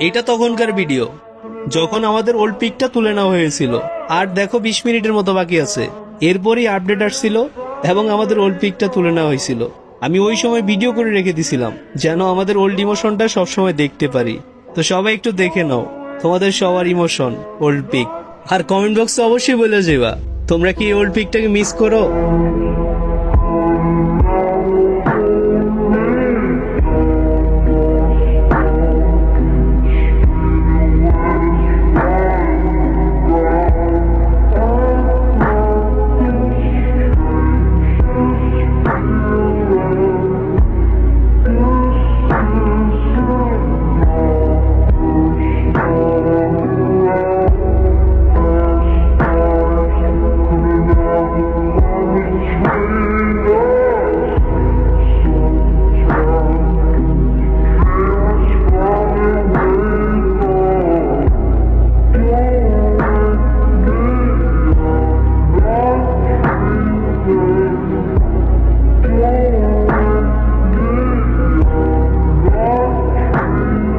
এটা তখনকার ভিডিও, যখন আমাদের ওল্ড পিকটা তুলে নেওয়া হয়েছিল। আর দেখো 20 মিনিটের মতো বাকি আছে, এরপরই আপডেট আসছিল এবং আমাদের ওল্ড পিকটা তুলে নেওয়া হয়েছিল। আমি ওই সময় ভিডিও করে রেখে দিছিলাম যেন আমাদের ওল্ড ইমোশনটা সবসময় দেখতে পারি। তো সবাই একটু দেখে নাও তোমাদের সবার ইমোশন ওল্ড পিক। আর কমেন্ট বক্সে অবশ্যই বলে যাবা তোমরা কি ওল্ড পিকটাকে মিস করো।